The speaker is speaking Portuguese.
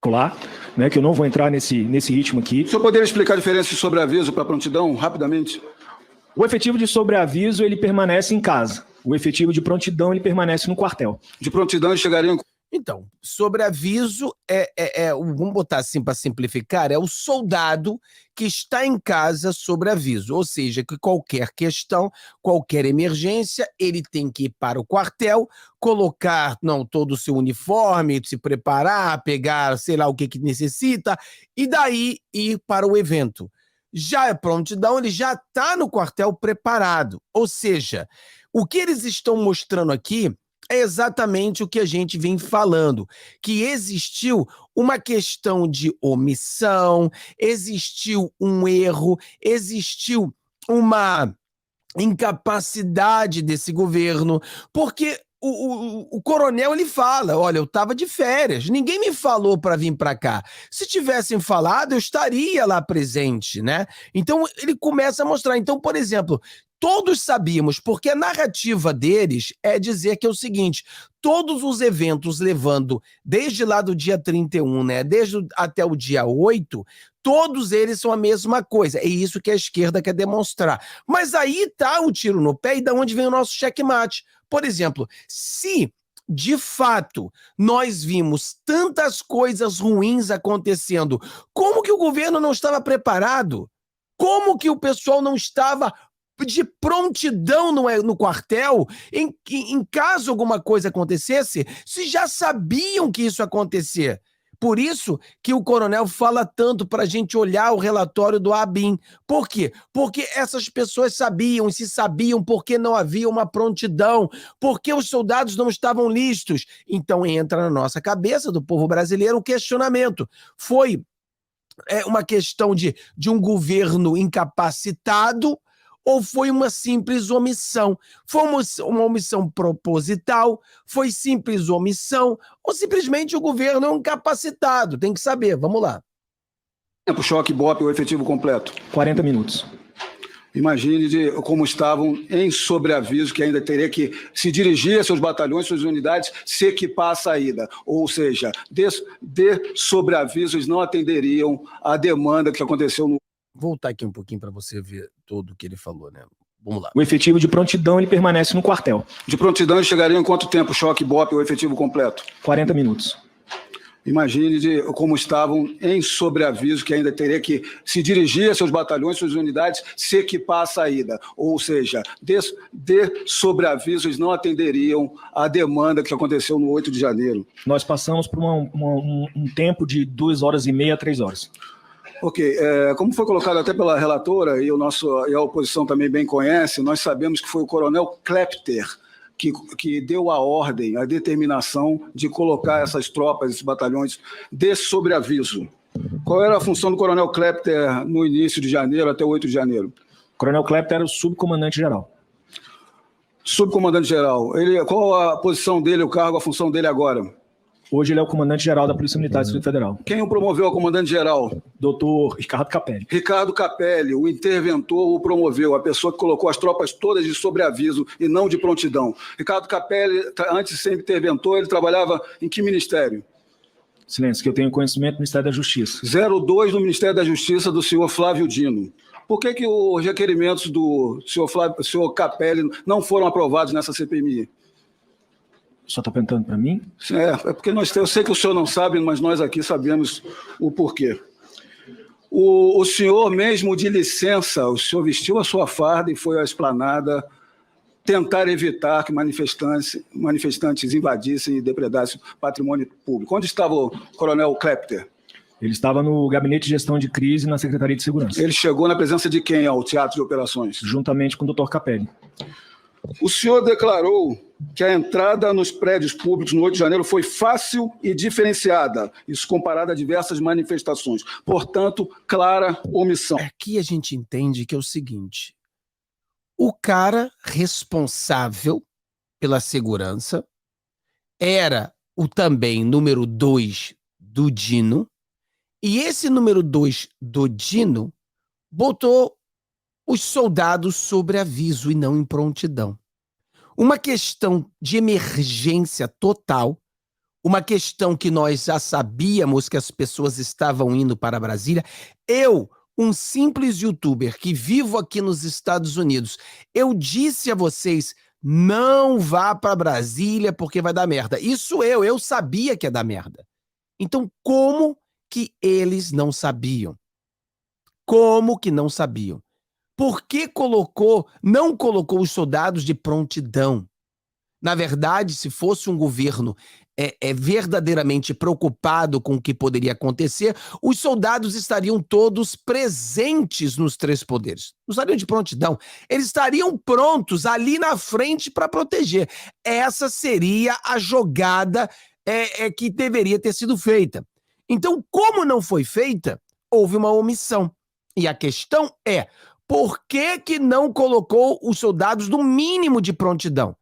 particular, né, que eu não vou entrar nesse ritmo aqui. O senhor poderia explicar a diferença de sobreaviso para prontidão, rapidamente? O efetivo de sobreaviso, ele permanece em casa. O efetivo de prontidão, ele permanece no quartel. De prontidão, eles chegariam... Então, sobreaviso vamos botar assim para simplificar, é o soldado que está em casa sobre aviso, ou seja, que qualquer questão, qualquer emergência, ele tem que ir para o quartel, colocar todo o seu uniforme, se preparar, pegar, sei lá o que necessita, e daí ir para o evento. Já é prontidão, ele já está no quartel preparado, ou seja, o que eles estão mostrando aqui é exatamente o que a gente vem falando, que existiu uma questão de omissão, existiu um erro, existiu uma incapacidade desse governo, porque o coronel, ele fala, olha, eu estava de férias, ninguém me falou para vir para cá. Se tivessem falado, eu estaria lá presente, né? Então, ele começa a mostrar. Então, por exemplo, todos sabíamos, porque a narrativa deles é dizer que é o seguinte, todos os eventos levando, desde lá do dia 31, né, até o dia 8, todos eles são a mesma coisa. É isso que a esquerda quer demonstrar. Mas aí tá o tiro no pé e da onde vem o nosso checkmate. Por exemplo, se de fato nós vimos tantas coisas ruins acontecendo, como que o governo não estava preparado? Como que o pessoal não estava de prontidão no quartel, em caso alguma coisa acontecesse, se já sabiam que isso ia acontecer? Por isso que o coronel fala tanto para a gente olhar o relatório do ABIN. Por quê? Porque essas pessoas sabiam, e se sabiam porque não havia uma prontidão, porque os soldados não estavam listos. Então entra na nossa cabeça do povo brasileiro o questionamento. Foi uma questão de um governo incapacitado, ou foi uma simples omissão? Foi uma omissão proposital? Foi simples omissão? Ou simplesmente o governo é um incapacitado? Tem que saber, vamos lá. Tempo, choque, BOP, o efetivo completo. 40 minutos. Imagine como estavam em sobreaviso, que ainda teria que se dirigir a seus batalhões, suas unidades, se equipar à saída. Ou seja, de sobreavisos não atenderiam à demanda que aconteceu no... Voltar aqui um pouquinho para você ver tudo o que ele falou, né? Vamos lá. O efetivo de prontidão, ele permanece no quartel. De prontidão, eles chegariam em quanto tempo, choque, BOP, o efetivo completo? 40 minutos. Imagine como estavam em sobreaviso, que ainda teria que se dirigir a seus batalhões, suas unidades, se equipar à saída. Ou seja, de sobreavisos não atenderiam à demanda que aconteceu no 8 de janeiro. Nós passamos por um tempo de 2 horas e meia a 3 horas. Ok, como foi colocado até pela relatora, e a oposição também bem conhece, nós sabemos que foi o coronel Klepter que deu a ordem, a determinação de colocar essas tropas, esses batalhões de sobreaviso. Qual era a função do coronel Klepter no início de janeiro até o 8 de janeiro? O coronel Klepter era o subcomandante-geral. Subcomandante-geral. Qual a posição dele, o cargo, a função dele agora? Hoje ele é o comandante-geral da Polícia Militar do Distrito Federal. Quem o promoveu a comandante-geral? Doutor Ricardo Capelli. Ricardo Capelli, o interventor, o promoveu, a pessoa que colocou as tropas todas de sobreaviso e não de prontidão. Ricardo Capelli, antes de ser interventor, ele trabalhava em que ministério? Silêncio, que eu tenho conhecimento do Ministério da Justiça. 02 no Ministério da Justiça do senhor Flávio Dino. Por que os requerimentos do senhor Capelli não foram aprovados nessa CPMI? O senhor está perguntando para mim? É porque eu sei que o senhor não sabe, mas nós aqui sabemos o porquê. O senhor, mesmo de licença, o senhor vestiu a sua farda e foi à esplanada tentar evitar que manifestantes invadissem e depredassem patrimônio público. Onde estava o coronel Klepter? Ele estava no Gabinete de Gestão de Crise na Secretaria de Segurança. Ele chegou na presença de quem ao Teatro de Operações? Juntamente com o doutor Capelli. O senhor declarou que a entrada nos prédios públicos no 8 de janeiro foi fácil e diferenciada, isso comparado a diversas manifestações. Portanto, clara omissão. Aqui a gente entende que é o seguinte, o cara responsável pela segurança era o também número 2 do Dino, e esse número 2 do Dino botou os soldados sobre aviso e não em prontidão. Uma questão de emergência total, uma questão que nós já sabíamos que as pessoas estavam indo para Brasília. Eu, um simples youtuber que vivo aqui nos Estados Unidos, eu disse a vocês, não vá para Brasília porque vai dar merda. Isso eu sabia que ia dar merda. Então, como que eles não sabiam? Como que não sabiam? Por que não colocou os soldados de prontidão? Na verdade, se fosse um governo verdadeiramente preocupado com o que poderia acontecer, os soldados estariam todos presentes nos três poderes. Não estariam de prontidão. Eles estariam prontos ali na frente para proteger. Essa seria a jogada que deveria ter sido feita. Então, como não foi feita, houve uma omissão. E a questão é, por que não colocou os soldados no mínimo de prontidão?